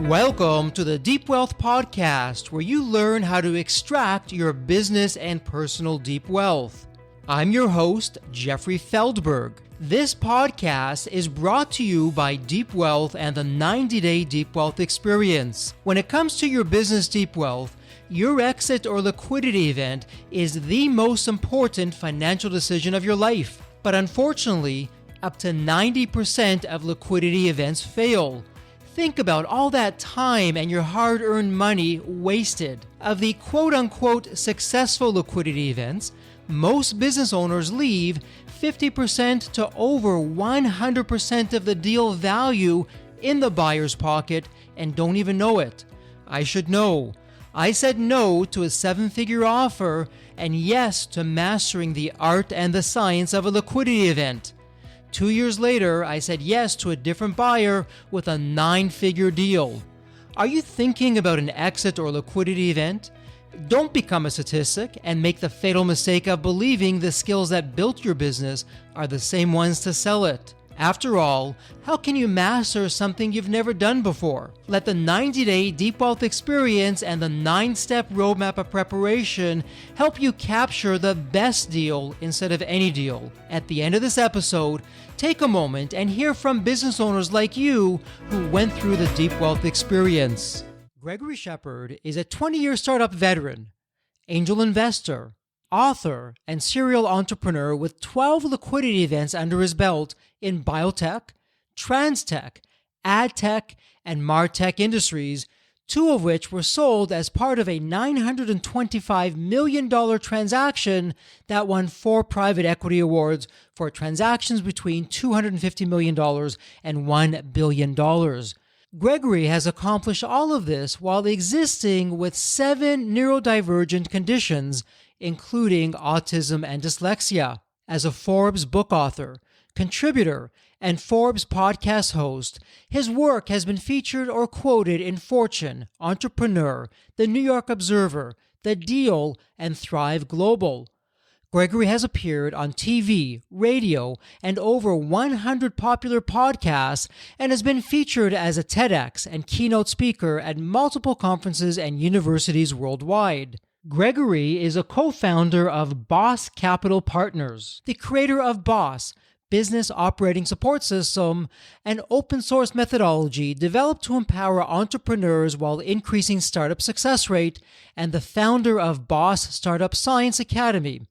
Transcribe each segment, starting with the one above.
Welcome to the Deep Wealth Podcast, where you learn how to extract your business and personal deep wealth. I'm your host, Jeffrey Feldberg. This podcast is brought to you by Deep Wealth and the 90-Day Deep Wealth Experience. When it comes to your business deep wealth, your exit or liquidity event is the most important financial decision of your life. But unfortunately, up to 90% of liquidity events fail. Think about all that time and your hard-earned money wasted. Of the quote-unquote successful liquidity events, most business owners leave 50% to over 100% of the deal value in the buyer's pocket and don't even know it. I should know. I said no to a seven-figure offer and yes to mastering the art and the science of a liquidity event. 2 years later, I said yes to a different buyer with a 9-figure deal. Are you thinking about an exit or liquidity event? Don't become a statistic and make the fatal mistake of believing the skills that built your business are the same ones to sell it. After all, how can you master something you've never done before? Let the 90-Day Deep Wealth Experience and the 9-step roadmap of preparation help you capture the best deal instead of any deal. At the end of this episode, take a moment and hear from business owners like you who went through the Deep Wealth Experience. Gregory Shepard is a 20-year startup veteran, angel investor, author, and serial entrepreneur with 12 liquidity events under his belt in BioTech, TransTech, AdTech, and MarTech industries, 2 of which were sold as part of a $925 million transaction that won 4 private equity awards for transactions between $250 million and $1 billion. Gregory has accomplished all of this while existing with 7 neurodivergent conditions, including autism and dyslexia. As a Forbes Book Author, contributor, and Forbes Podcast Host, his work has been featured or quoted in Fortune, Entrepreneur, The New York Observer, The Deal, and Thrive Global. Gregory has appeared on TV, radio, and over 100 popular podcasts and has been featured as a TEDx and Keynote Speaker at multiple conferences and universities worldwide. Gregory is a co-founder of Boss Capital Partners, the creator of Boss, Business Operating Support System, an open-source methodology developed to empower entrepreneurs while increasing startup success rate, and the founder of Boss Startup Science Academy.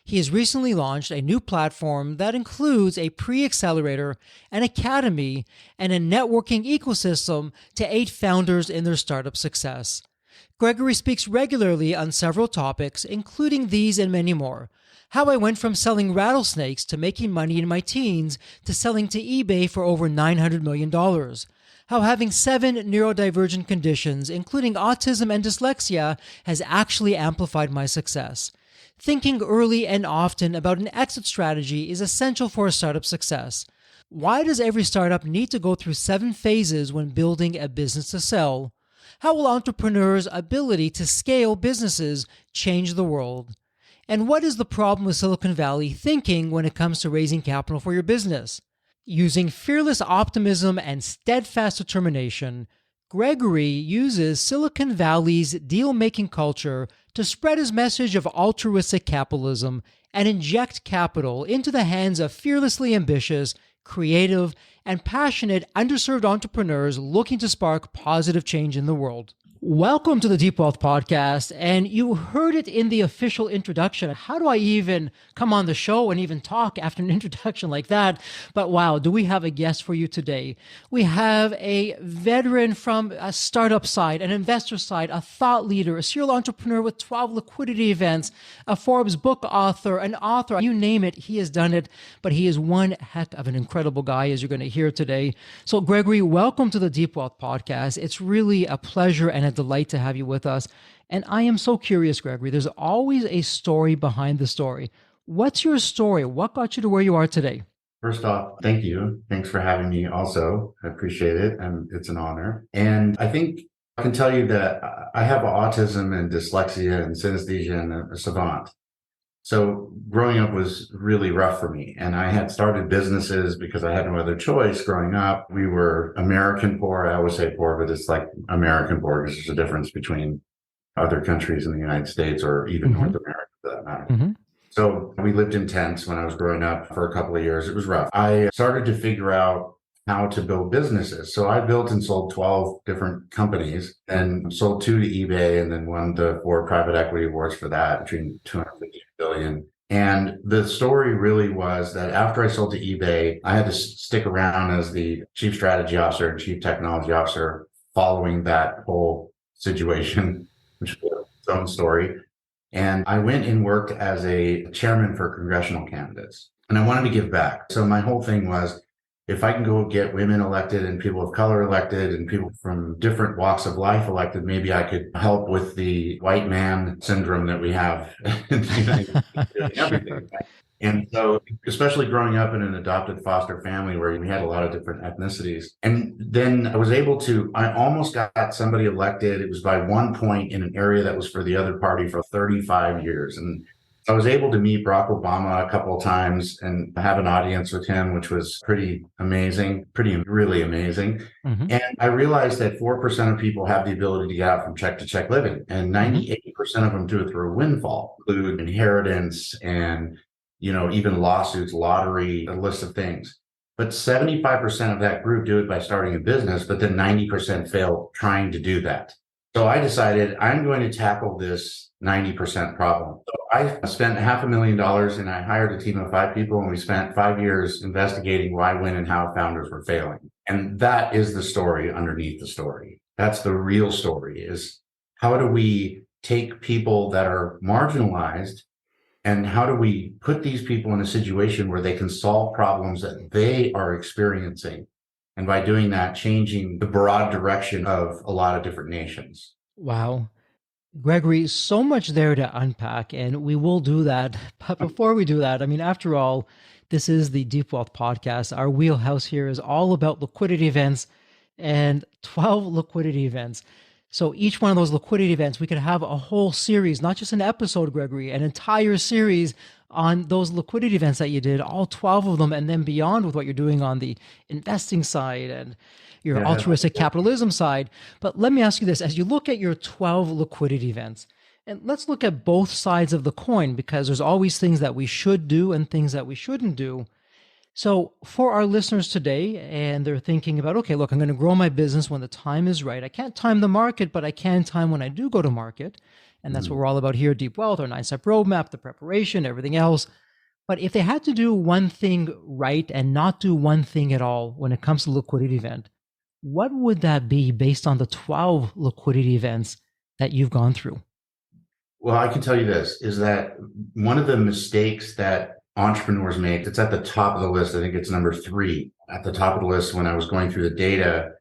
He has recently launched a new platform that includes a pre-accelerator, an academy, and a networking ecosystem to aid founders in their startup success. Gregory speaks regularly on several topics, including these and many more. How I went from selling rattlesnakes to making money in my teens to selling to eBay for over $900 million. How having 7 neurodivergent conditions, including autism and dyslexia, has actually amplified my success. Thinking early and often about an exit strategy is essential for a startup success. Why does every startup need to go through 7 phases when building a business to sell? How will entrepreneurs' ability to scale businesses change the world? And what is the problem with Silicon Valley thinking when it comes to raising capital for your business? Using fearless optimism and steadfast determination, Gregory uses Silicon Valley's deal-making culture to spread his message of altruistic capitalism and inject capital into the hands of fearlessly ambitious, creative, and passionate underserved entrepreneurs looking to spark positive change in the world. Welcome to the Deep Wealth Podcast, and you heard it in the official introduction. How do I even come on the show and even talk after an introduction like that? But wow, do we have a guest for you today? We have a veteran from a startup side, an investor side, a thought leader, a serial entrepreneur with 12 liquidity events, a Forbes Book Author, an author, you name it, he has done it, but he is one heck of an incredible guy, as you're going to hear today. So Gregory, welcome to the Deep Wealth Podcast. It's really a pleasure and a delight to have you with us. And I am so curious, Gregory, there's always a story behind the story. What's your story? What got you to where you are today? First off, thank you. Thanks for having me also. I appreciate it. And it's an honor. And I think I can tell you that I have autism and dyslexia and synesthesia and a savant. So growing up was really rough for me. And I had started businesses because I had no other choice growing up. We were American poor. I always say poor, but it's like American poor because there's a difference between other countries in the United States or even North America for that matter. So we lived in tents when I was growing up for a couple of years. It was rough. I started to figure out how to build businesses. So I built and sold 12 different companies and sold 2 to eBay and then won the 4 private equity awards for that between 250 billion. And the story really was that after I sold to eBay, I had to stick around as the chief strategy officer and chief technology officer following that whole situation, which was its own story. And I went and worked as a chairman for congressional candidates. And I wanted to give back. So my whole thing was, if I can go get women elected and people of color elected and people from different walks of life elected, maybe I could help with the white man syndrome that we have in the United States, doing everything. And so, especially growing up in an adopted foster family where we had a lot of different ethnicities. And then I almost got somebody elected. It was by 1 point in an area that was for the other party for 35 years. And I was able to meet Barack Obama a couple of times and have an audience with him, which was pretty amazing, really amazing. And I realized that 4% of people have the ability to get out from check to check living, and 98% of them do it through a windfall, include inheritance and even lawsuits, lottery, a list of things. But 75% of that group do it by starting a business, but then 90% fail trying to do that. So I decided I'm going to tackle this 90% problem. So I spent $500,000 and I hired a team of 5 people, and we spent 5 years investigating why, when, and how founders were failing. And that is the story underneath the story. That's the real story, is how do we take people that are marginalized and how do we put these people in a situation where they can solve problems that they are experiencing? And by doing that, changing the broad direction of a lot of different nations. Wow. Gregory, so much there to unpack, and we will do that. But before we do that, I mean, after all, this is the Deep Wealth Podcast. Our wheelhouse here is all about liquidity events and 12 liquidity events. So each one of those liquidity events, we could have a whole series, not just an episode, Gregory, an entire series on those liquidity events that you did, all 12 of them, and then beyond with what you're doing on the investing side and your altruistic capitalism side. But let me ask you this, as you look at your 12 liquidity events, and let's look at both sides of the coin, because there's always things that we should do and things that we shouldn't do. So for our listeners today, and they're thinking about, okay, look, I'm going to grow my business when the time is right. I can't time the market, but I can time when I do go to market. And that's what we're all about here at Deep Wealth, our 9-step roadmap, the preparation, everything else. But if they had to do one thing right and not do one thing at all when it comes to liquidity event, what would that be based on the 12 liquidity events that you've gone through? Well, I can tell you this, is that one of the mistakes that entrepreneurs make, it's at the top of the list. I think it's number 3 at the top of the list when I was going through the data,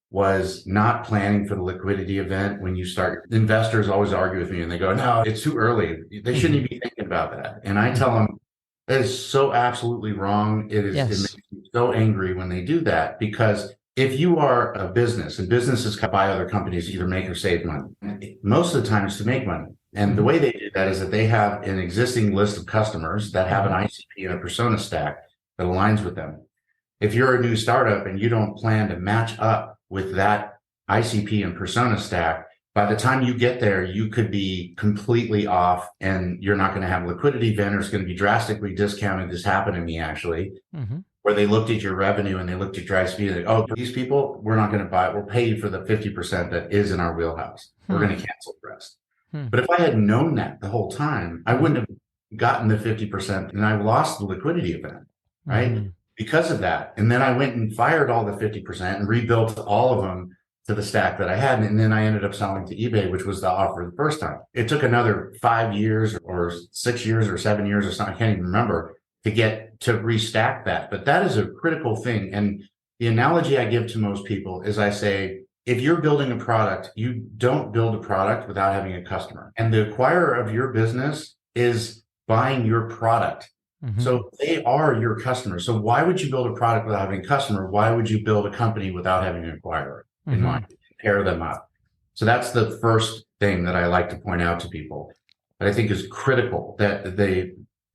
was not planning for the liquidity event. When you start, investors always argue with me and they go, no, it's too early. They shouldn't be thinking about that. And I tell them that is so absolutely wrong. It makes me so angry when they do that, because if you are a business, and businesses can buy other companies to either make or save money, most of the time it's to make money. And the way they do that is that they have an existing list of customers that have an ICP and a persona stack that aligns with them. If you're a new startup and you don't plan to match up with that ICP and persona stack, by the time you get there, you could be completely off and you're not going to have liquidity event, or it's going to be drastically discounted. This happened to me actually, where they looked at your revenue and they looked at your ICP and they, oh, these people, we're not going to buy it. We'll pay you for the 50% that is in our wheelhouse. We're going to cancel the rest. But if I had known that the whole time, I wouldn't have gotten the 50% and I lost the liquidity event, right? Because of that. And then I went and fired all the 50% and rebuilt all of them to the stack that I had. And then I ended up selling to eBay, which was the offer the first time. It took another 5 years or 6 years or 7 years or something, I can't even remember, to get to restack that. But that is a critical thing. And the analogy I give to most people is I say, if you're building a product, you don't build a product without having a customer. And the acquirer of your business is buying your product. So they are your customers. So why would you build a product without having a customer? Why would you build a company without having an acquirer in mind? Pair them up. So that's the first thing that I like to point out to people that I think is critical, that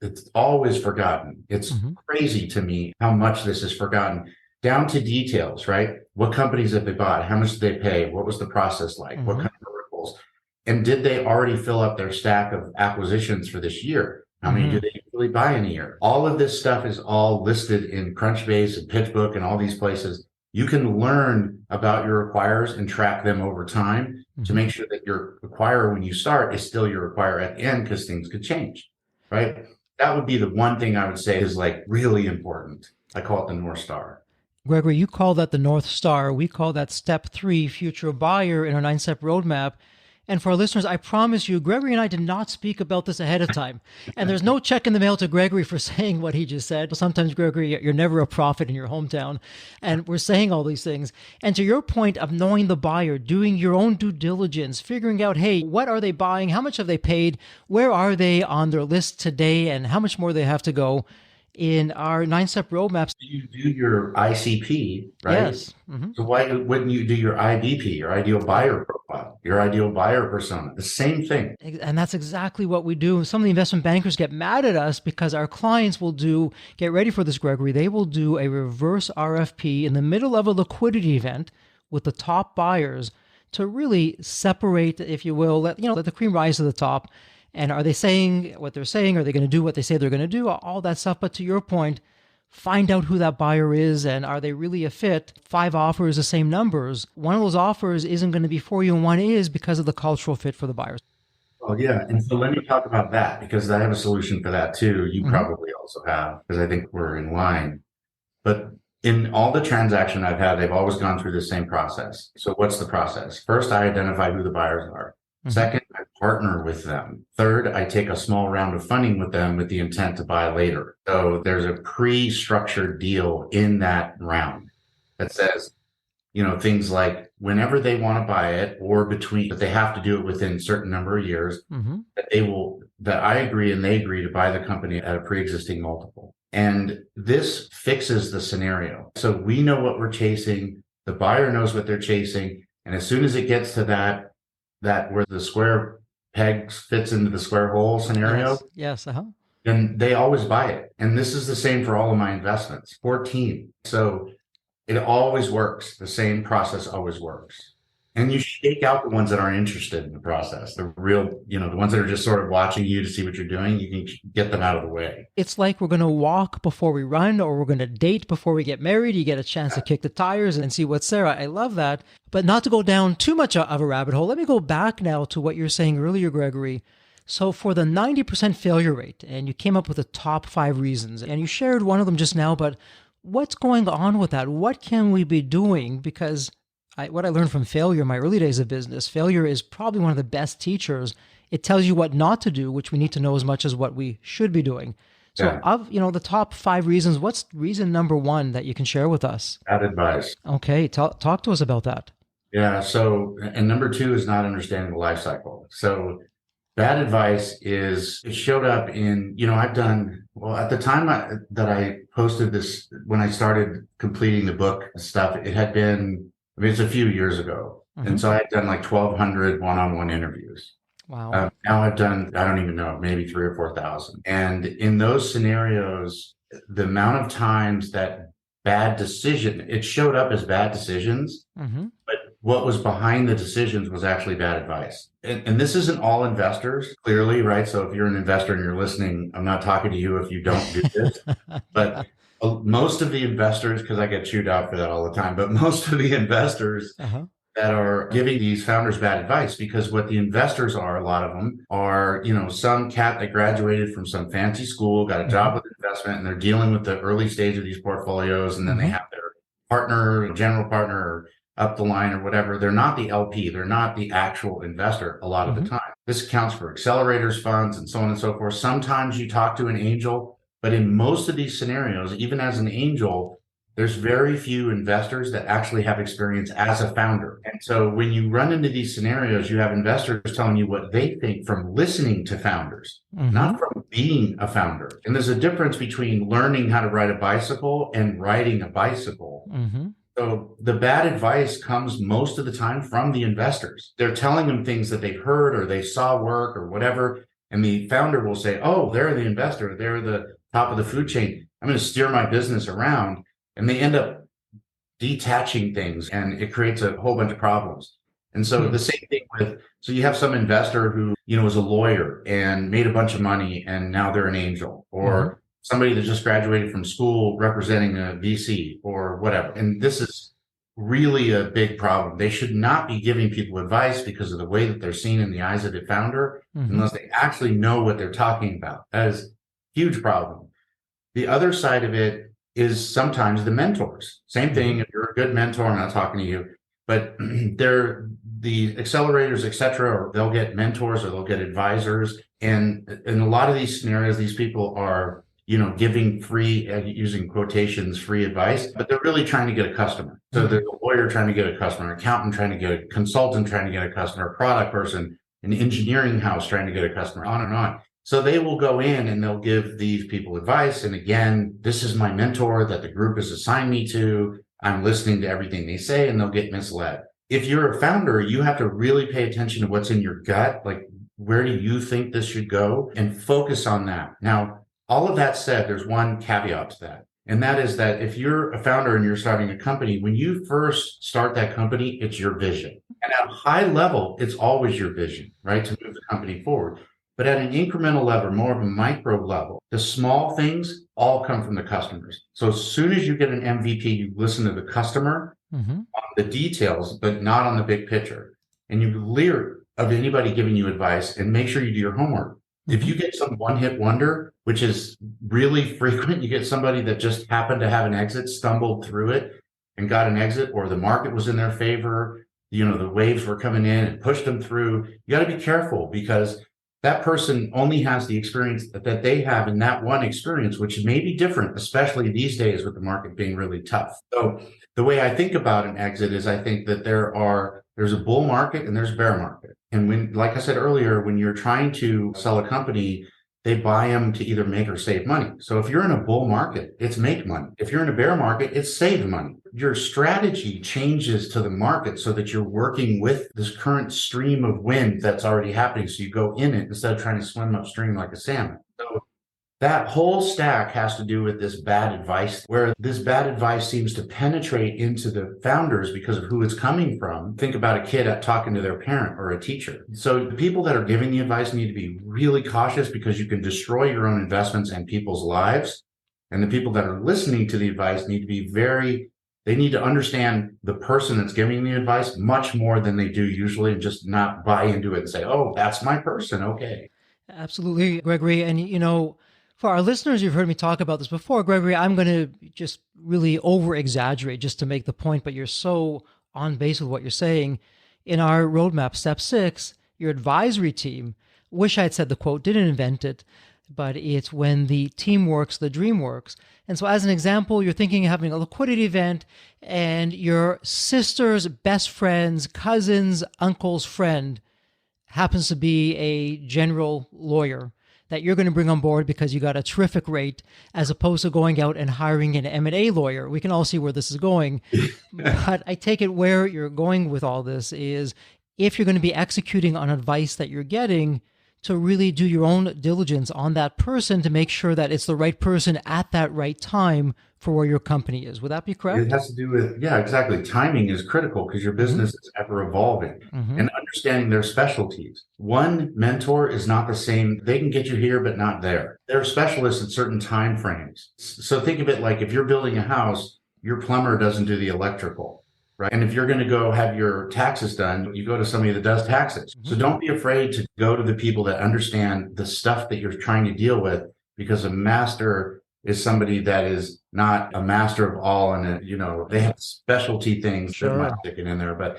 it's always forgotten. It's crazy to me how much this is forgotten, down to details, right? What companies have they bought? How much did they pay? What was the process like? What kind of verticals? And did they already fill up their stack of acquisitions for this year? How many do they usually buy in a year? All of this stuff is all listed in Crunchbase and PitchBook and all these places. You can learn about your acquirers and track them over time to make sure that your acquirer, when you start, is still your acquirer at the end, because things could change, right? That would be the one thing I would say is like really important. I call it the North Star. Gregory, you call that the North Star. We call that step 3, future buyer, in our 9-step roadmap. And for our listeners, I promise you, Gregory and I did not speak about this ahead of time. And there's no check in the mail to Gregory for saying what he just said. Sometimes, Gregory, you're never a prophet in your hometown. And we're saying all these things. And to your point of knowing the buyer, doing your own due diligence, figuring out, hey, what are they buying? How much have they paid? Where are they on their list today? And how much more they have to go? In our 9-step roadmaps. You do your ICP, right? Yes. So why wouldn't you do your IBP, your ideal buyer profile, your ideal buyer persona? The same thing. And that's exactly what we do. Some of the investment bankers get mad at us because our clients will get ready for this, Gregory, they will do a reverse RFP in the middle of a liquidity event with the top buyers to really separate, if you will, let the cream rise to the top. And are they saying what they're saying? Are they going to do what they say they're going to do? All that stuff. But to your point, find out who that buyer is and are they really a fit? 5 offers, the same numbers. One of those offers isn't going to be for you and one is because of the cultural fit for the buyers. Oh, yeah. And so let me talk about that because I have a solution for that too. You probably also have, because I think we're in line. But in all the transaction I've had, they've always gone through the same process. So what's the process? First, I identify who the buyers are. Second, I partner with them. Third, I take a small round of funding with them with the intent to buy later. So there's a pre-structured deal in that round that says, things like whenever they want to buy it or but they have to do it within a certain number of years, that I agree and they agree to buy the company at a pre-existing multiple. And this fixes the scenario. So we know what we're chasing. The buyer knows what they're chasing. And as soon as it gets to that where the square peg fits into the square hole scenario, yes, then they always buy it. And this is the same for all of my investments, 14. So it always works. The same process always works. And you shake out the ones that aren't interested in the process. The real, the ones that are just sort of watching you to see what you're doing, you can get them out of the way. It's like we're going to walk before we run, or we're going to date before we get married. You get a chance to kick the tires and see what's there. I love that. But not to go down too much of a rabbit hole, let me go back now to what you were saying earlier, Gregory. So for the 90% failure rate, and you came up with the top 5 reasons, and you shared one of them just now, but what's going on with that? What can we be doing? Because what I learned from failure in my early days of business, failure is probably one of the best teachers. It tells you what not to do, which we need to know as much as what we should be doing. So of, the top 5 reasons, what's reason number 1 that you can share with us? Bad advice. Okay. Talk to us about that. Yeah. So, and number 2 is not understanding the life cycle. So bad advice it showed up in, I've done, at the time that I posted this, when I started completing the book stuff, it had been, it's a few years ago. And so I had done like 1,200 one-on-one interviews. Wow. Now I've done, I don't even know, maybe 3,000 or 4,000. And in those scenarios, the amount of times that it showed up as bad decisions, but what was behind the decisions was actually bad advice. And this isn't all investors, clearly, right? So if you're an investor and you're listening, I'm not talking to you if you don't do this, but most of the investors, because I get chewed out for that all the time, but most of the investors that are giving these founders bad advice, because what the investors are, a lot of them are, some cat that graduated from some fancy school, got a job with investment, and they're dealing with the early stage of these portfolios. And then they have their partner, general partner, or up the line or whatever. They're not the LP. They're not the actual investor a lot of the time. This accounts for accelerators, funds, and so on and so forth. Sometimes you talk to an angel, but in most of these scenarios, even as an angel, there's very few investors that actually have experience as a founder. And so when you run into these scenarios, you have investors telling you what they think from listening to founders, not from being a founder. And there's a difference between learning how to ride a bicycle and riding a bicycle. So the bad advice comes most of the time from the investors. They're telling them things that they've heard or they saw work or whatever. And the founder will say, oh, they're the investor. They're the top of the food chain. I'm going to steer my business around. And they end up detaching things, and it creates a whole bunch of problems. And so the same thing so you have some investor who, was a lawyer and made a bunch of money and now they're an angel, or somebody that just graduated from school representing a VC or whatever. And this is really a big problem. They should not be giving people advice because of the way that they're seen in the eyes of the founder, unless they actually know what they're talking about. That is a huge problem. The other side of it is sometimes the mentors. Same thing. If you're a good mentor, I'm not talking to you, but they're the accelerators, et cetera, or they'll get mentors or they'll get advisors. And in a lot of these scenarios, these people are, giving free, using quotations, free advice, but they're really trying to get a customer. So there's a lawyer trying to get a customer, an accountant trying to get a consultant, trying to get a customer, a product person, an engineering house trying to get a customer, on and on. So they will go in and they'll give these people advice. And again, this is my mentor that the group has assigned me to. I'm listening to everything they say, and they'll get misled. If you're a founder, you have to really pay attention to what's in your gut. Like, where do you think this should go? And focus on that. Now, all of that said, there's one caveat to that. And that is that if you're a founder and you're starting a company, when you first start that company, it's your vision. And at a high level, it's always your vision, right? To move the company forward. But at an incremental level, more of a micro level, the small things all come from the customers. So as soon as you get an MVP, you listen to the customer on the details, but not on the big picture. And you leer of anybody giving you advice and make sure you do your homework. If you get some one-hit wonder, which is really frequent, you get somebody that just happened to have an exit, stumbled through it and got an exit, or the market was in their favor, the waves were coming in and pushed them through. You got to be careful, because that person only has the experience that they have in that one experience, which may be different, especially these days with the market being really tough. So the way I think about an exit is I think that there's a bull market and there's a bear market. And when, like I said earlier, when you're trying to sell a company, they buy them to either make or save money. So if you're in a bull market, it's make money. If you're in a bear market, it's save money. Your strategy changes to the market so that you're working with this current stream of wind that's already happening. So you go in it instead of trying to swim upstream like a salmon. So that whole stack has to do with this bad advice, where this bad advice seems to penetrate into the founders because of who it's coming from. Think about a kid talking to their parent or a teacher. So the people that are giving the advice need to be really cautious, because you can destroy your own investments and people's lives. And the people that are listening to the advice need to be they need to understand the person that's giving the advice much more than they do usually, and just not buy into it and say, oh, that's my person. Okay. Absolutely, Gregory. And, for our listeners, you've heard me talk about this before, Gregory. I'm going to just really over-exaggerate just to make the point, but you're so on base with what you're saying. In our roadmap, step 6, your advisory team, wish I had said the quote, didn't invent it, but it's when the team works, the dream works. And so as an example, you're thinking of having a liquidity event, and your sister's best friend's cousin's uncle's friend happens to be a general lawyer that you're going to bring on board because you got a terrific rate, as opposed to going out and hiring an M&A lawyer. We can all see where this is going. But I take it where you're going with all this is, if you're going to be executing on advice that you're getting, to really do your own diligence on that person to make sure that it's the right person at that right time for where your company is. Would that be correct? It has to do with, yeah, exactly. Timing is critical because your business is ever evolving, and understanding their specialties. One mentor is not the same. They can get you here, but not there. They're specialists at certain time frames. So think of it like, if you're building a house, your plumber doesn't do the electrical, right? And if you're going to go have your taxes done, you go to somebody that does taxes. So don't be afraid to go to the people that understand the stuff that you're trying to deal with, because a master is somebody that is not a master of all, and they have specialty things that might stick it in there, but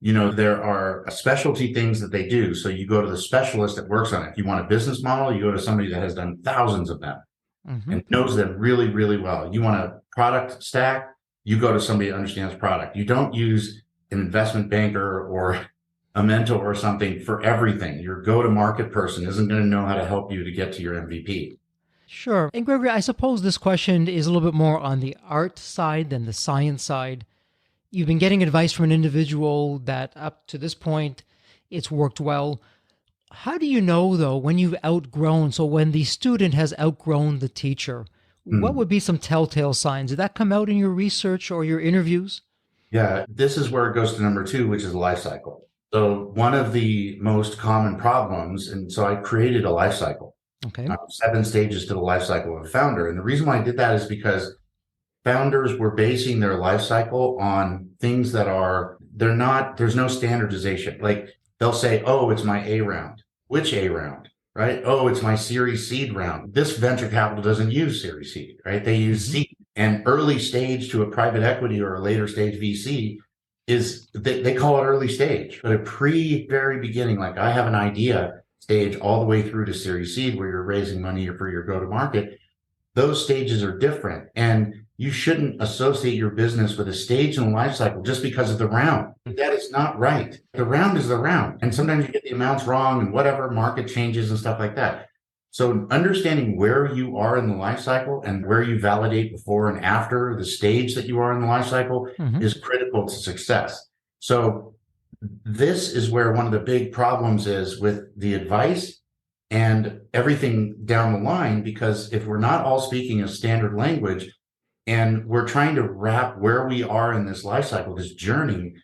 there are specialty things that they do. So you go to the specialist that works on it. If you want a business model, you go to somebody that has done thousands of them and knows them really, really well. You want a product stack, you go to somebody that understands product. You don't use an investment banker or a mentor or something for everything. Your go-to-market person isn't going to know how to help you to get to your MVP. Sure. And Gregory, I suppose this question is a little bit more on the art side than the science side. You've been getting advice from an individual that up to this point, it's worked well. How do you know, though, when you've outgrown? So when the student has outgrown the teacher, what Hmm. would be some telltale signs? Did that come out in your research or your interviews? Yeah, this is where it goes to number two, which is life cycle. So one of the most common problems, and so I created a life cycle, Okay. 7 stages to the life cycle of a founder. And the reason why I did that is because founders were basing their life cycle on things that they're not, there's no standardization. Like they'll say, oh, it's my A round. Which A round, right? Oh, it's my Series Seed round. This venture capital doesn't use Series Seed, right? They use Mhm. seed. And early stage to a private equity or a later stage VC is, they call it early stage, but a very beginning, like I have an idea stage all the way through to Series Seed where you're raising money for your go to market. Those stages are different. And you shouldn't associate your business with a stage in the life cycle just because of the round. That is not right. The round is the round. And sometimes you get the amounts wrong and whatever, market changes and stuff like that. So understanding where you are in the life cycle and where you validate before and after the stage that you are in the life cycle Mhm. is critical to success. So this is where one of the big problems is with the advice and everything down the line, because if we're not all speaking a standard language and we're trying to wrap where we are in this life cycle, this journey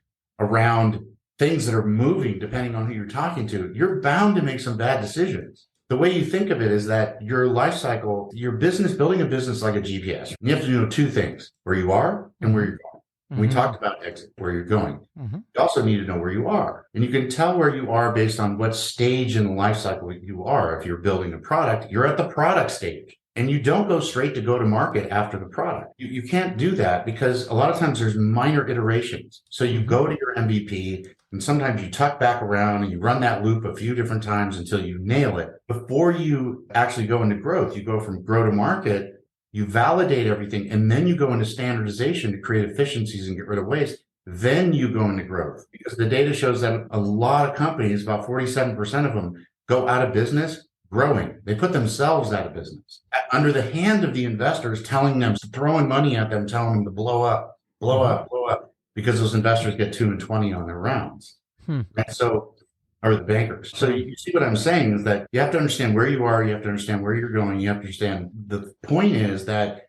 around things that are moving depending on who you're talking to, you're bound to make some bad decisions. The way you think of it is that your life cycle, your business, building a business like a GPS, you have to know two things: where you are and where you're going. We Mhm. talked about exit, where you're going. Mhm. You also need to know where you are. And you can tell where you are based on what stage in the life cycle you are. If you're building a product, you're at the product stage. And you don't go straight to go to market after the product. You can't do that because a lot of times there's minor iterations. So you Mhm. go to your MVP and sometimes you tuck back around and you run that loop a few different times until you nail it. Before you actually go into growth, you go from grow to market, you validate everything, and then you go into standardization to create efficiencies and get rid of waste. Then you go into growth because the data shows that a lot of companies, about 47% of them, go out of business growing. They put themselves out of business under the hand of the investors, telling them, throwing money at them, telling them to blow up, blow Mhm. up, blow up, because those investors get 2 and 20 on their rounds. Hmm. And so, or the bankers. So Sure. you see what I'm saying is that you have to understand where you are, you have to understand where you're going, you have to understand the point is that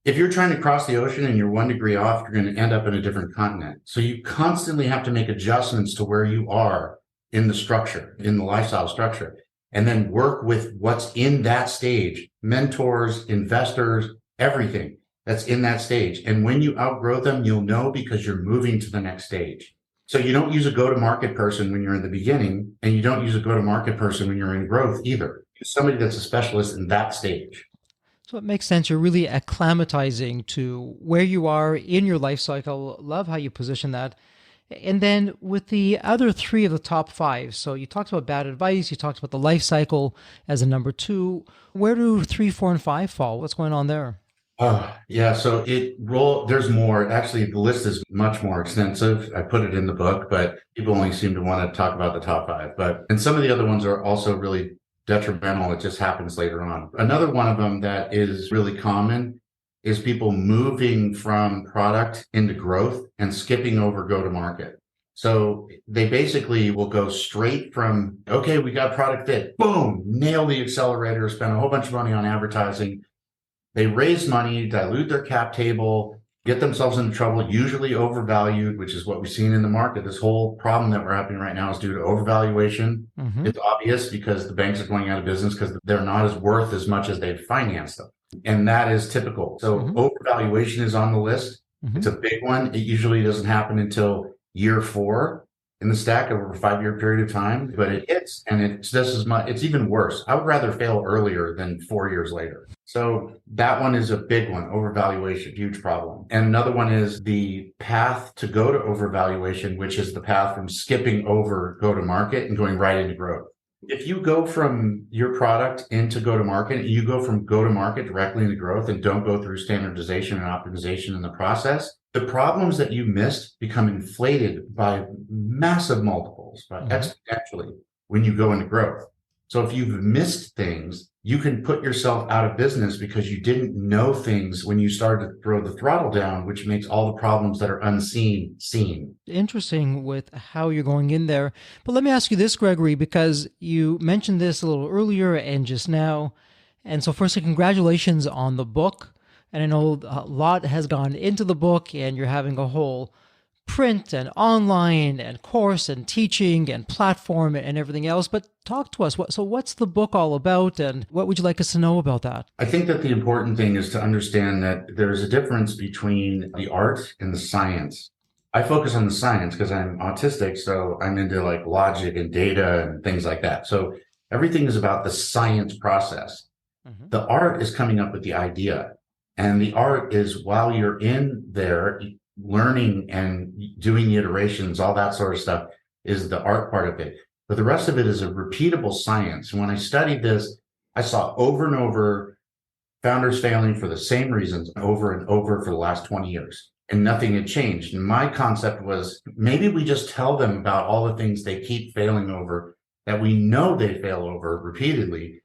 if you're trying to cross the ocean and you're 1 degree off, you're going to end up in a different continent. So you constantly have to make adjustments to where you are in the structure, in the lifestyle structure, and then work with what's in that stage, mentors, investors, everything that's in that stage. And when you outgrow them, you'll know because you're moving to the next stage. So you don't use a go-to-market person when you're in the beginning, and you don't use a go-to-market person when you're in growth either. Use somebody that's a specialist in that stage. So it makes sense. You're really acclimatizing to where you are in your life cycle. Love how you position that. And then with the other three of the top five, so you talked about bad advice, you talked about the life cycle as a number two. Where do 3, 4, and 5 fall? What's going on there? Oh, yeah. So there's more. Actually, the list is much more extensive. I put it in the book, but people only seem to want to talk about the top five. And some of the other ones are also really detrimental. It just happens later on. Another one of them that is really common is people moving from product into growth and skipping over go to market. So they basically will go straight from, okay, we got product fit, boom, nail the accelerator, spend a whole bunch of money on advertising. They raise money, dilute their cap table, get themselves into trouble, usually overvalued, which is what we've seen in the market. This whole problem that we're having right now is due to overvaluation. Mm-hmm. It's obvious because the banks are going out of business because they're not as worth as much as they've financed them. And that is typical. So Mm-hmm. overvaluation is on the list. Mm-hmm. It's a big one. It usually doesn't happen until year 4 in the stack over a 5-year period of time, but it hits and it's just as much, it's even worse. I would rather fail earlier than 4 years later. So that one is a big one, overvaluation, huge problem. And another one is the path to go to overvaluation, which is the path from skipping over go to market and going right into growth. If you go from your product into go to market, you go from go to market directly into growth and don't go through standardization and optimization in the process, the problems that you missed become inflated by massive multiples, by Mm-hmm. exponentially when you go into growth. So if you've missed things, you can put yourself out of business because you didn't know things when you started to throw the throttle down, which makes all the problems that are unseen seen. Interesting with how you're going in there. But let me ask you this, Gregory, because you mentioned this a little earlier and just now. And so firstly, congratulations on the book. And I know a lot has gone into the book, and you're having a whole print and online and course and teaching and platform and everything else. But talk to us. So what's the book all about, and what would you like us to know about that? I think that the important thing is to understand that there's a difference between the art and the science. I focus on the science because I'm autistic, so I'm into like logic and data and things like that. So everything is about the science process. Mm-hmm. The art is coming up with the idea. And the art is while you're in there learning and doing the iterations, all that sort of stuff is the art part of it. But the rest of it is a repeatable science. And when I studied this, I saw over and over founders failing for the same reasons over and over for the last 20 years. And nothing had changed. And my concept was maybe we just tell them about all the things they keep failing over that we know they fail over repeatedly.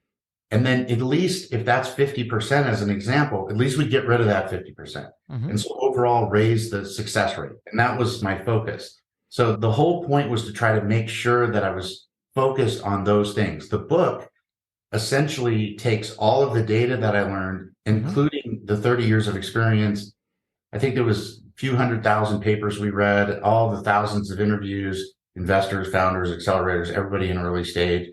And then at least if that's 50% as an example, at least we get rid of that 50%. Mm-hmm. And so overall raise the success rate. And that was my focus. So the whole point was to try to make sure that I was focused on those things. The book essentially takes all of the data that I learned, including the 30 years of experience. I think there was a few 100,000 papers we read, all the thousands of interviews, investors, founders, accelerators, everybody in early stage,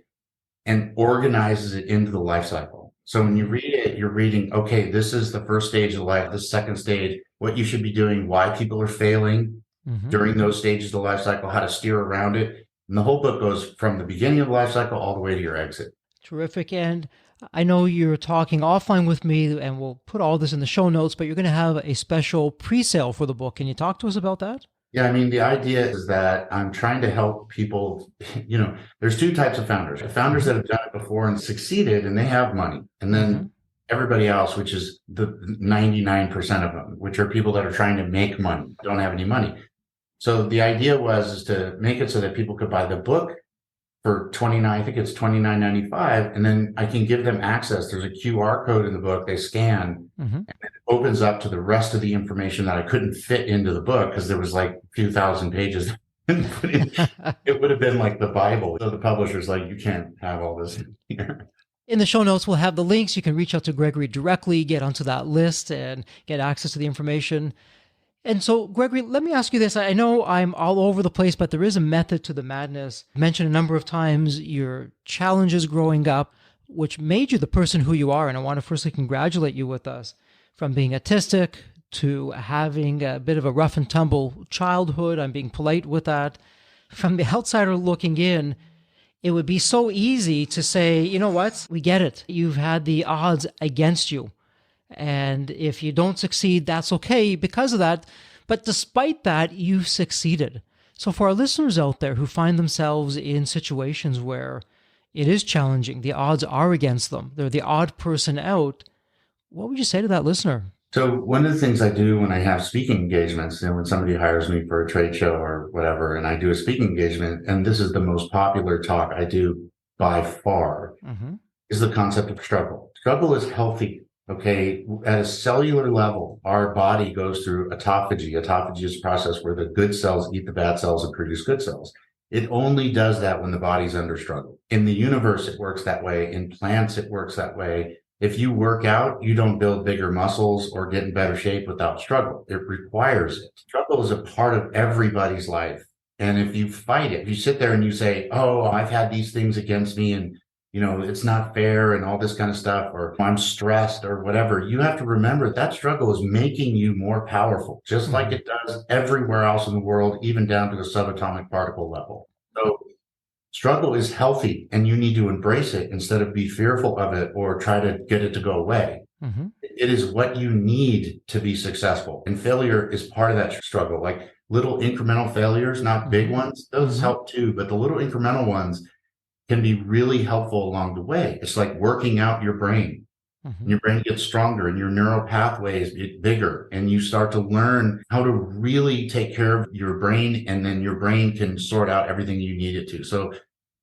and organizes it into the life cycle. So when you read it, you're reading, okay, this is the first stage of life, the second stage, what you should be doing, why people are failing during those stages of the life cycle, how to steer around it. And the whole book goes from the beginning of the life cycle all the way to your exit. Terrific. And I know you're talking offline with me, and we'll put all this in the show notes, but you're going to have a special pre-sale for the book. Can you talk to us about that? Yeah, I mean, the idea is that I'm trying to help people, there's two types of founders. Founders that have done it before and succeeded and they have money. And then everybody else, which is the 99% of them, which are people that are trying to make money, don't have any money. So the idea is to make it so that people could buy the book for $29.95, and then I can give them access. There's a QR code in the book they scan, and it opens up to the rest of the information that I couldn't fit into the book because there was like a few thousand pages. It would have been like the Bible. So the publisher's like, you can't have all this in here. In the show notes, we'll have the links. You can reach out to Gregory directly, get onto that list, and get access to the information. And so, Gregory, let me ask you this. I know I'm all over the place, but there is a method to the madness. You mentioned a number of times your challenges growing up, which made you the person who you are. And I want to firstly congratulate you with us, from being autistic to having a bit of a rough and tumble childhood. I'm being polite with that. From the outsider looking in, it would be so easy to say, you know what, we get it. You've had the odds against you. And if you don't succeed, that's okay because of that. But despite that, you've succeeded. So for our listeners out there who find themselves in situations where it is challenging, the odds are against them, they're the odd person out, what would you say to that listener? So one of the things I do when I have speaking engagements, when somebody hires me for a trade show or whatever, and I do a speaking engagement, and this is the most popular talk I do by far, is the concept of struggle. Struggle is healthy. Okay, at a cellular level, our body goes through autophagy. Autophagy is a process where the good cells eat the bad cells and produce good cells. It only does that when the body's under struggle. In the universe, it works that way. In plants, it works that way. If you work out, you don't build bigger muscles or get in better shape without struggle. It requires it. Struggle is a part of everybody's life. And if you fight it, if you sit there and you say, oh, I've had these things against me and it's not fair and all this kind of stuff, or I'm stressed or whatever, you have to remember that struggle is making you more powerful, just like it does everywhere else in the world, even down to the subatomic particle level. So struggle is healthy and you need to embrace it instead of be fearful of it or try to get it to go away. It is what you need to be successful. And failure is part of that struggle. Like little incremental failures, not big ones, those help too, but the little incremental ones can be really helpful along the way. It's like working out your brain. Your brain gets stronger and your neural pathways get bigger, and you start to learn how to really take care of your brain, and then your brain can sort out everything you need it to. So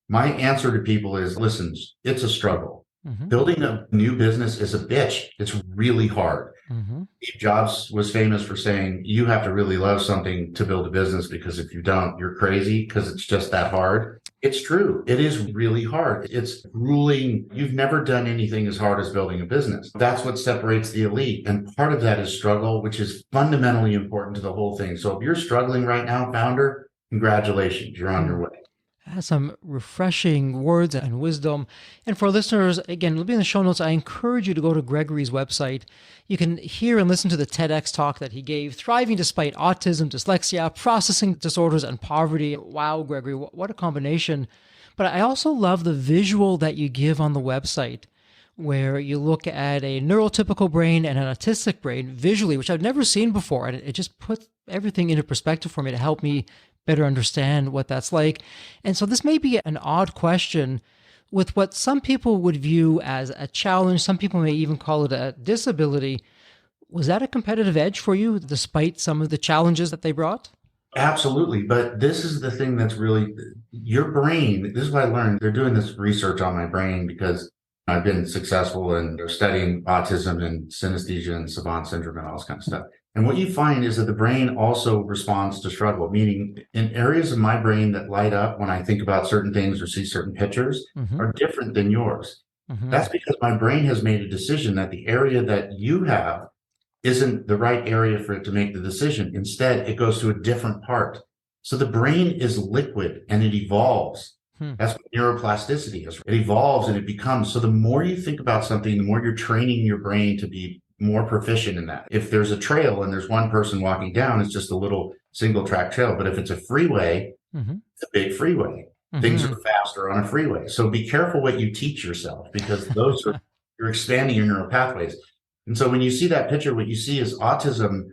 My answer to people is, listen, it's a struggle. Mm-hmm. Building a new business is a bitch. It's really hard. Mm-hmm. Steve Jobs was famous for saying, you have to really love something to build a business, because if you don't, you're crazy, because it's just that hard. It's true. It is really hard. It's grueling. You've never done anything as hard as building a business. That's what separates the elite. And part of that is struggle, which is fundamentally important to the whole thing. So if you're struggling right now, founder, congratulations, you're on your way. Some refreshing words and wisdom. And for listeners, again, it'll be in the show notes. I encourage you to go to Gregory's website. You can hear and listen to the TEDx talk that he gave, Thriving Despite Autism, Dyslexia, Processing Disorders, and Poverty. Wow, Gregory, what a combination. But I also love the visual that you give on the website, where you look at a neurotypical brain and an autistic brain visually, which I've never seen before. And it just puts everything into perspective for me to help me better understand what that's like. And so this may be an odd question with what some people would view as a challenge. Some people may even call it a disability. Was that a competitive edge for you, despite some of the challenges that they brought? Absolutely. But this is the thing that's really your brain. This is what I learned. They're doing this research on my brain because I've been successful in studying autism and synesthesia and savant syndrome and all this kind of stuff. And what you find is that the brain also responds to struggle, meaning in areas of my brain that light up when I think about certain things or see certain pictures are different than yours. That's because my brain has made a decision that the area that you have isn't the right area for it to make the decision. Instead, it goes to a different part. So the brain is liquid and it evolves. That's what neuroplasticity is. It evolves and it becomes. So the more you think about something, the more you're training your brain to be more proficient in that. If there's a trail and there's one person walking down, it's just a little single track trail. But if it's a freeway, it's a big freeway. Things are faster on a freeway. So be careful what you teach yourself, because those are, you're expanding your neural pathways. And so when you see that picture, what you see is autism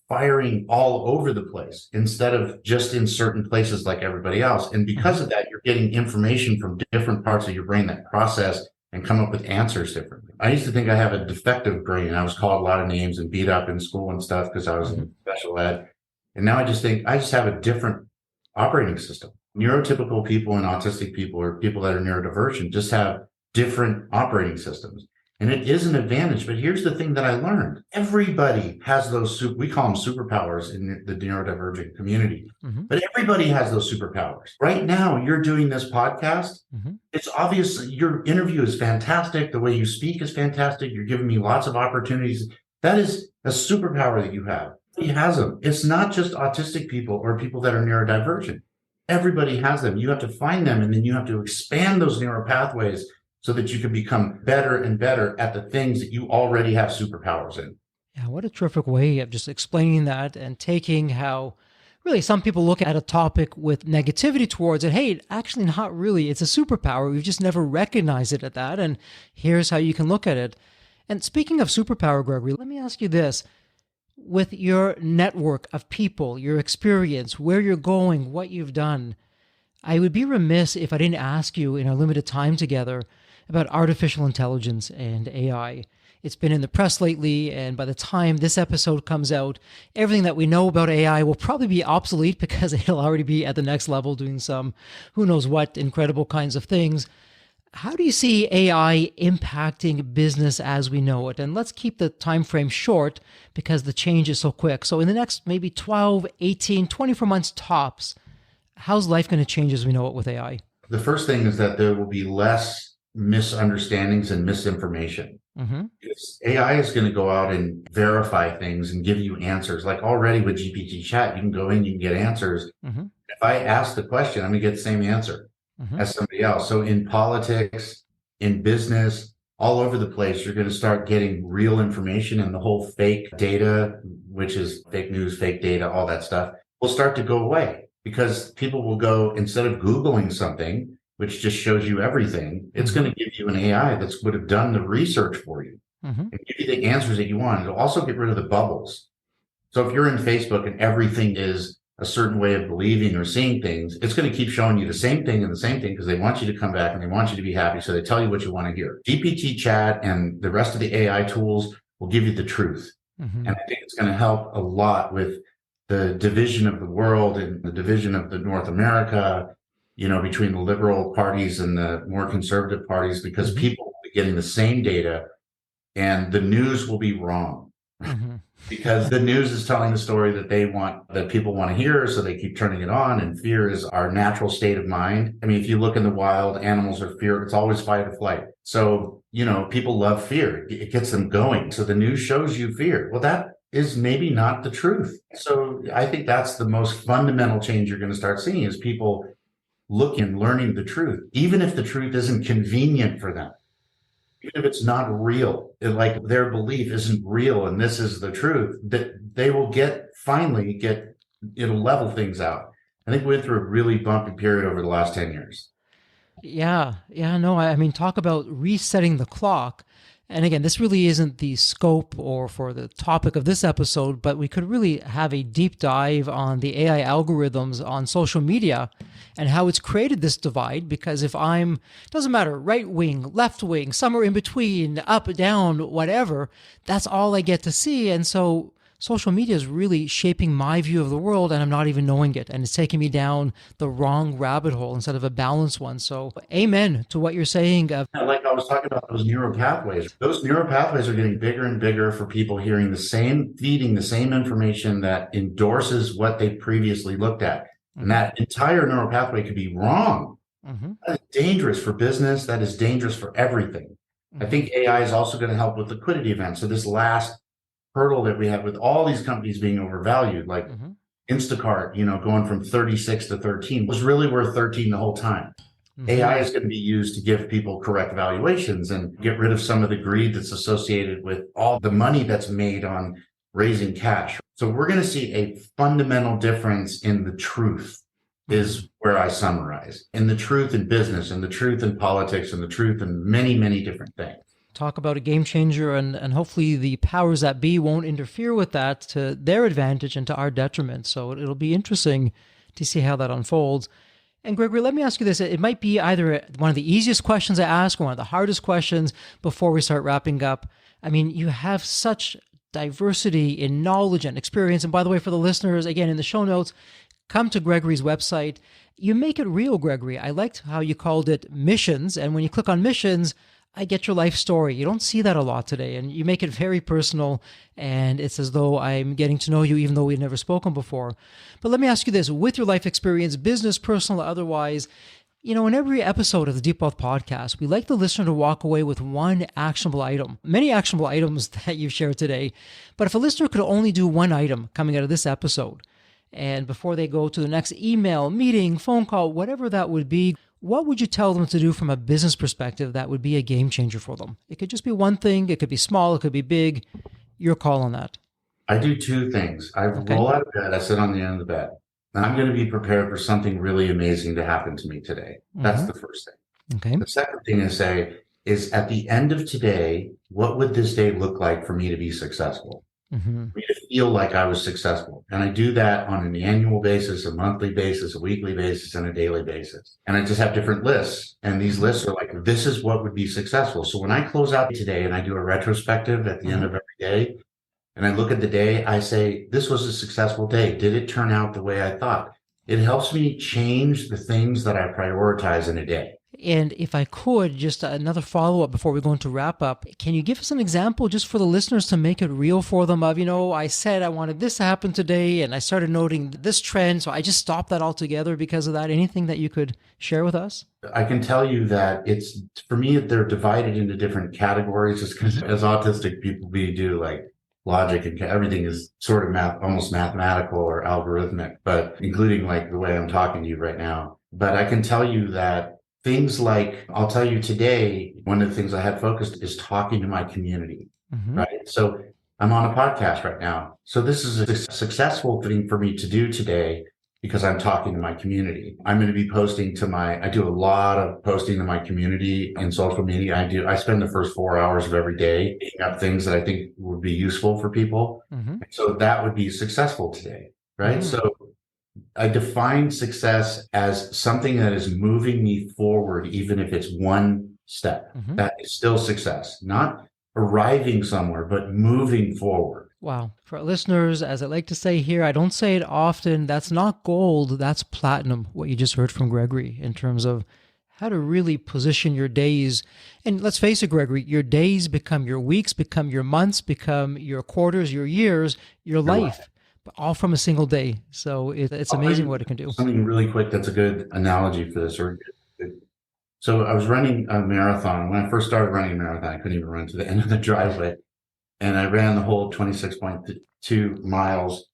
firing all over the place instead of just in certain places like everybody else. And because of that, you're getting information from different parts of your brain that process and come up with answers differently. I used to think I have a defective brain. I was called a lot of names and beat up in school and stuff because I was in special ed. And now I just think I just have a different operating system. Neurotypical people and autistic people, or people that are neurodivergent, just have different operating systems. And it is an advantage. But here's the thing that I learned. Everybody has those, we call them superpowers in the neurodivergent community. But everybody has those superpowers. Right now, you're doing this podcast. It's obvious your interview is fantastic. The way you speak is fantastic. You're giving me lots of opportunities. That is a superpower that you have. He has them. It's not just autistic people or people that are neurodivergent. Everybody has them. You have to find them, and then you have to expand those neural pathways so that you can become better and better at the things that you already have superpowers in. Yeah, what a terrific way of just explaining that and taking how really some people look at a topic with negativity towards it. Hey, actually not really. It's a superpower. We've just never recognized it at that. And here's how you can look at it. And speaking of superpower, Gregory, let me ask you this. With your network of people, your experience, where you're going, what you've done, I would be remiss if I didn't ask you in our limited time together about artificial intelligence and AI. It's been in the press lately, and by the time this episode comes out, everything that we know about AI will probably be obsolete because it'll already be at the next level doing some who knows what incredible kinds of things. How do you see AI impacting business as we know it? And let's keep the time frame short because the change is so quick. So in the next maybe 12, 18, 24 months tops, how's life going to change as we know it with AI? The first thing is that there will be less misunderstandings and misinformation. Because AI is going to go out and verify things and give you answers. Like already with GPT chat, you can go in, you can get answers. If I ask the question, I'm going to get the same answer as somebody else. So in politics, in business, all over the place, you're going to start getting real information, and the whole fake data, which is fake news, fake data, all that stuff, will start to go away because people will go, instead of Googling something, which just shows you everything, it's going to give you an AI that would have done the research for you and give you the answers that you want. It'll also get rid of the bubbles. So if you're in Facebook and everything is a certain way of believing or seeing things, it's going to keep showing you the same thing and the same thing because they want you to come back and they want you to be happy. So they tell you what you want to hear. GPT chat and the rest of the AI tools will give you the truth. And I think it's going to help a lot with the division of the world and the division of the North America. between the liberal parties and the more conservative parties, because people will be getting the same data and the news will be wrong. Because the news is telling the story that people want to hear, so they keep turning it on. And fear is our natural state of mind. I mean, if you look in the wild, animals are fear. It's always fight or flight. So, people love fear. It gets them going. So the news shows you fear. Well, that is maybe not the truth. So I think that's the most fundamental change you're going to start seeing, is people looking and learning the truth, even if the truth isn't convenient for them. Even if it's not real, like their belief isn't real and this is the truth, that they will it'll level things out. I think we went through a really bumpy period over the last 10 years. Yeah. No, I mean, talk about resetting the clock. And again, this really isn't the scope or for the topic of this episode, but we could really have a deep dive on the AI algorithms on social media and how it's created this divide. Because doesn't matter, right wing, left wing, somewhere in between, up, down, whatever, that's all I get to see. And so social media is really shaping my view of the world, and I'm not even knowing it. And it's taking me down the wrong rabbit hole instead of a balanced one. So amen to what you're saying. Like I was talking about those neural pathways. Those neural pathways are getting bigger and bigger for people feeding the same information that endorses what they previously looked at. And that entire neural pathway could be wrong. That is dangerous for business. That is dangerous for everything. I think AI is also going to help with liquidity events. So this last hurdle that we have with all these companies being overvalued, like Instacart, going from 36 to 13 was really worth 13 the whole time. AI is going to be used to give people correct valuations and get rid of some of the greed that's associated with all the money that's made on raising cash. So we're going to see a fundamental difference in the truth, is where I summarize, in the truth in business, and the truth in politics, and the truth in many, many different things. Talk about a game changer, and hopefully the powers that be won't interfere with that to their advantage and to our detriment. So it'll be interesting to see how that unfolds. And Gregory, let me ask you this. It might be either one of the easiest questions I ask or one of the hardest questions before we start wrapping up. I mean, you have such diversity in knowledge and experience. And by the way, for the listeners, again, in the show notes, come to Gregory's website. You make it real, Gregory. I liked how you called it missions. And when you click on missions, I get your life story. You don't see that a lot today, and you make it very personal, and it's as though I'm getting to know you even though we've never spoken before. But let me ask you this. With your life experience, business, personal, otherwise, in every episode of the Deep Wealth Podcast, we like the listener to walk away with one actionable item. Many actionable items that you've shared today, but if a listener could only do one item coming out of this episode, and before they go to the next email, meeting, phone call, whatever that would be, what would you tell them to do from a business perspective that would be a game changer for them? It could just be one thing. It could be small. It could be big. Your call on that. I do two things. I roll out of bed. I sit on the end of the bed. And I'm going to be prepared for something really amazing to happen to me today. That's the first thing. Okay. The second thing to say is, at the end of today, what would this day look like for me to be successful? For me to feel like I was successful. And I do that on an annual basis, a monthly basis, a weekly basis, and a daily basis. And I just have different lists. And these lists are like, this is what would be successful. So when I close out today and I do a retrospective at the end of every day, and I look at the day, I say, this was a successful day. Did it turn out the way I thought? It helps me change the things that I prioritize in a day. And if I could, just another follow-up before we go into wrap-up, can you give us an example just for the listeners to make it real for them of, I said I wanted this to happen today, and I started noting this trend, so I just stopped that altogether because of that. Anything that you could share with us? I can tell you that for me, they're divided into different categories, just because as autistic people, we do like logic, and everything is sort of almost mathematical or algorithmic, but including like the way I'm talking to you right now. But I can tell you that things like, I'll tell you today, one of the things I had focused is talking to my community, right? So I'm on a podcast right now. So this is a successful thing for me to do today because I'm talking to my community. I'm going to be posting I do a lot of posting to my community in social media. I spend the first 4 hours of every day picking up things that I think would be useful for people. So that would be successful today, right? So I define success as something that is moving me forward, even if it's one step. That is still success, not arriving somewhere, but moving forward. Wow. For our listeners, as I like to say here, I don't say it often, that's not gold, that's platinum, what you just heard from Gregory in terms of how to really position your days. And let's face it, Gregory, your days become your weeks, become your months, become your quarters, your years, your life, but all from a single day. So it's amazing what it can do. Something really quick that's a good analogy for this. So I was running a marathon. When I first started running a marathon, I couldn't even run to the end of the driveway. And I ran the whole 26.2 miles.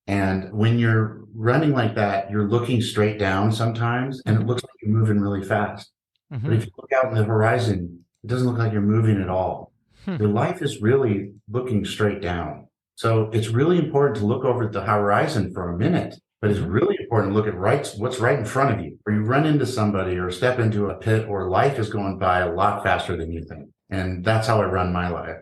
And when you're running like that, you're looking straight down sometimes, and it looks like you're moving really fast. But if you look out in the horizon, it doesn't look like you're moving at all. Your life is really looking straight down. So it's really important to look over at the horizon for a minute, but it's really important to look at what's right in front of you. Or you run into somebody or step into a pit, or life is going by a lot faster than you think. And that's how I run my life.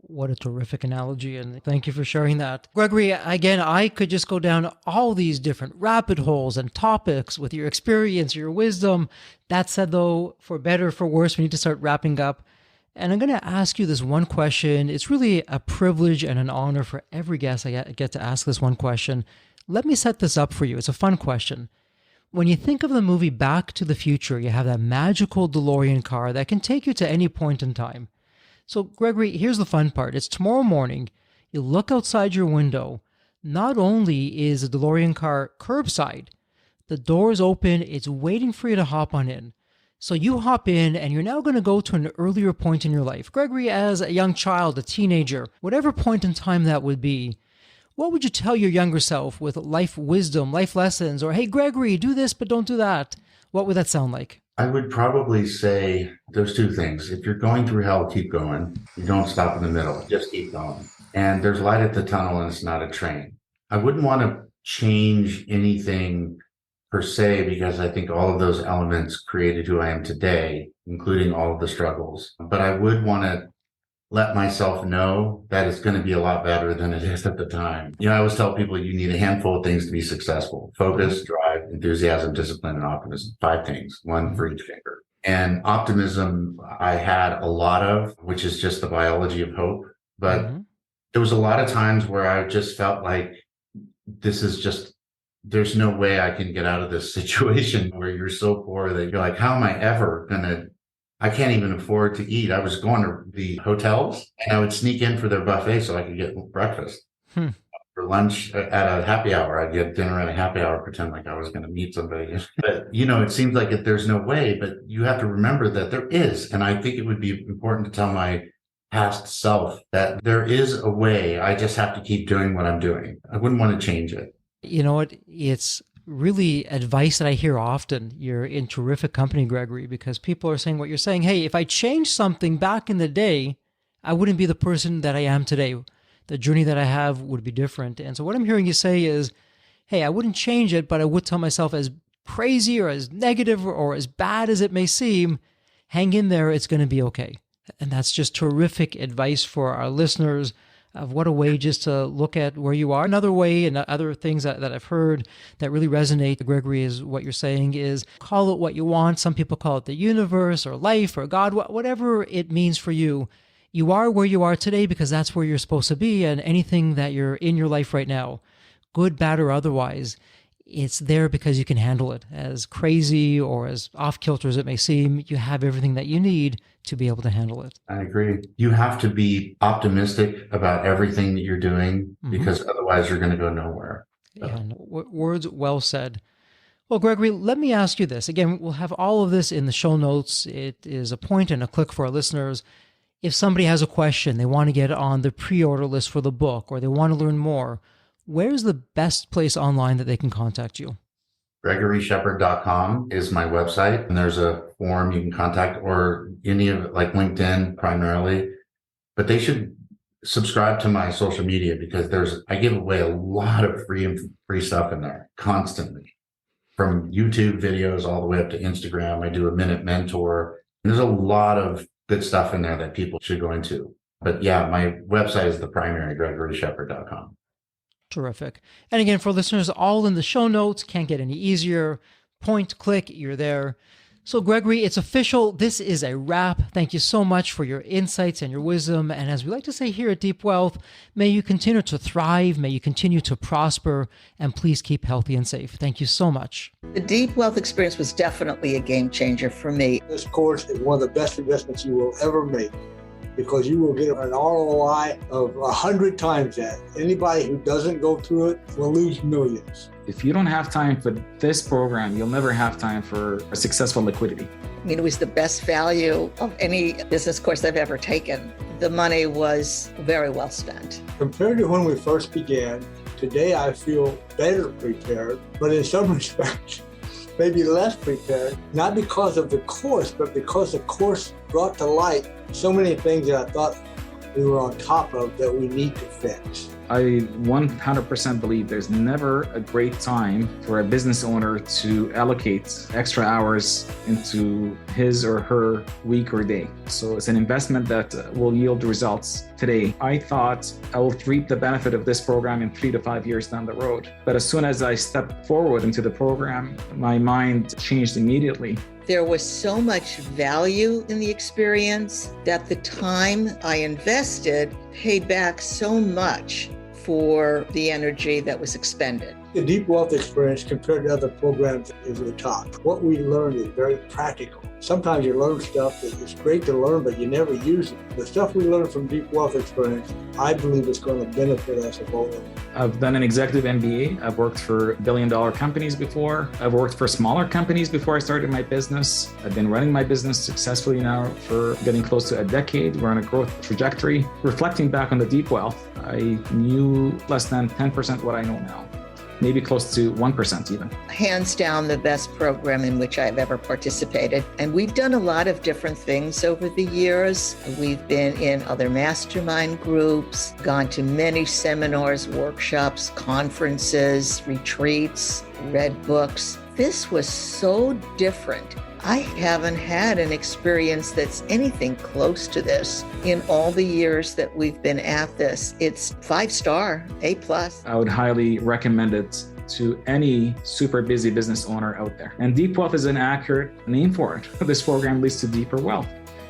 What a terrific analogy, and thank you for sharing that. Gregory, again, I could just go down all these different rabbit holes and topics with your experience, your wisdom. That said, though, for better, for worse, we need to start wrapping up. And I'm going to ask you this one question. It's really a privilege and an honor for every guest I get to ask this one question. Let me set this up for you. It's a fun question. When you think of the movie Back to the Future, you have that magical DeLorean car that can take you to any point in time. So, Gregory, here's the fun part. It's tomorrow morning. You look outside your window. Not only is the DeLorean car curbside, the door's open. It's waiting for you to hop on in. So you hop in, and you're now going to go to an earlier point in your life. Gregory, as a young child, a teenager, whatever point in time that would be, what would you tell your younger self with life wisdom, life lessons, or, hey, Gregory, do this, but don't do that? What would that sound like? I would probably say those two things. If you're going through hell, keep going. You don't stop in the middle. Just keep going. And there's light at the tunnel, and it's not a train. I wouldn't want to change anything per se, because I think all of those elements created who I am today, including all of the struggles. But I would want to let myself know that it's going to be a lot better than it is at the time. I always tell people you need a handful of things to be successful: focus, drive, enthusiasm, discipline, and optimism. 5 things, one for each finger. And optimism, I had a lot of, which is just the biology of hope. But there was a lot of times where I just felt like there's no way I can get out of this situation where you're so poor that you're like, how am I ever going to I can't even afford to eat. I was going to the hotels, and I would sneak in for their buffet so I could get breakfast. For lunch at a happy hour. I'd get dinner at a happy hour, pretend like I was going to meet somebody. But, it seems like there's no way, but you have to remember that there is. And I think it would be important to tell my past self that there is a way. I just have to keep doing what I'm doing. I wouldn't want to change it. You know what? It's really advice that I hear often. You're in terrific company, Gregory, because people are saying what you're saying. Hey, if I changed something back in the day, I wouldn't be the person that I am today. The journey that I have would be different. And so what I'm hearing you say is, hey, I wouldn't change it, but I would tell myself, as crazy or as negative or as bad as it may seem, hang in there, it's going to be okay. And that's just terrific advice for our listeners of what a way just to look at where you are. Another way, and other things that I've heard that really resonate, Gregory, is what you're saying is call it what you want. Some people call it the universe or life or God, whatever it means for you. You are where you are today because that's where you're supposed to be. And anything that you're in your life right now, good, bad, or otherwise, it's there because you can handle it. As crazy or as off-kilter as it may seem, you have everything that you need to be able to handle it. I agree. You have to be optimistic about everything that you're doing because otherwise you're going to go nowhere. So. Yeah, words well said. Well, Gregory, let me ask you this. Again, we'll have all of this in the show notes. It is a point and a click for our listeners. If somebody has a question, they want to get on the pre-order list for the book, or they want to learn more, where's the best place online that they can contact you? GregoryShepard.com is my website, and there's a form you can contact, or any of it, like LinkedIn primarily. But they should subscribe to my social media because I give away a lot of free stuff in there constantly, from YouTube videos all the way up to Instagram. I do a minute mentor. And there's a lot of good stuff in there that people should go into. But yeah, my website is the primary, GregoryShepard.com. Terrific. And again, for listeners, all in the show notes, can't get any easier. Point, click, you're there. So Gregory, it's official. This is a wrap. Thank you so much for your insights and your wisdom. And as we like to say here at Deep Wealth, may you continue to thrive, may you continue to prosper, and please keep healthy and safe. Thank you so much. The Deep Wealth experience was definitely a game changer for me. This course is one of the best investments you will ever make, because you will get an ROI of 100 times that. Anybody who doesn't go through it will lose millions. If you don't have time for this program, you'll never have time for a successful liquidity. I mean, it was the best value of any business course I've ever taken. The money was very well spent. Compared to when we first began, today I feel better prepared, but in some respects, maybe less prepared, not because of the course, but because the course brought to light so many things that I thought we were on top of that we need to fix. I 100% believe there's never a great time for a business owner to allocate extra hours into his or her week or day. So it's an investment that will yield results today. I thought I will reap the benefit of this program in 3 to 5 years down the road. But as soon as I stepped forward into the program, my mind changed immediately. There was so much value in the experience that the time I invested paid back so much for the energy that was expended. The Deep Wealth experience compared to other programs is the top. What we learned is very practical. Sometimes you learn stuff that is great to learn, but you never use it. The stuff we learned from Deep Wealth experience, I believe is going to benefit us both. I've done an executive MBA. I've worked for billion-dollar companies before. I've worked for smaller companies before I started my business. I've been running my business successfully now for getting close to a decade. We're on a growth trajectory. Reflecting back on the Deep Wealth, I knew less than 10% what I know now. Maybe close to 1% even. Hands down the best program in which I've ever participated. And we've done a lot of different things over the years. We've been in other mastermind groups, gone to many seminars, workshops, conferences, retreats, read books. This was so different. I haven't had an experience that's anything close to this in all the years that we've been at this. It's 5-star, A+. I would highly recommend it to any super busy business owner out there. And Deep Wealth is an accurate name for it. This program leads to deeper wealth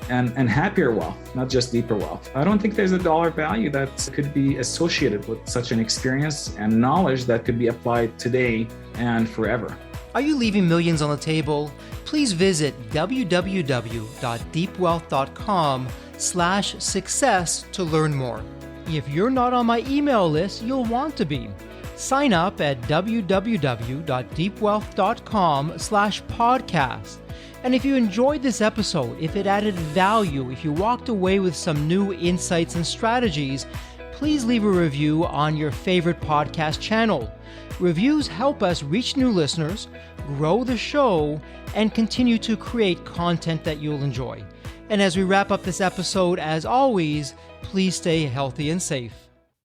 and happier wealth, not just deeper wealth. I don't think there's a dollar value that could be associated with such an experience and knowledge that could be applied today and forever. Are you leaving millions on the table? Please visit www.deepwealth.com/success to learn more. If you're not on my email list, you'll want to be. Sign up at www.deepwealth.com/podcast. And if you enjoyed this episode, if it added value, if you walked away with some new insights and strategies, please leave a review on your favorite podcast channel. Reviews help us reach new listeners, grow the show, and continue to create content that you'll enjoy. And as we wrap up this episode, as always, please stay healthy and safe.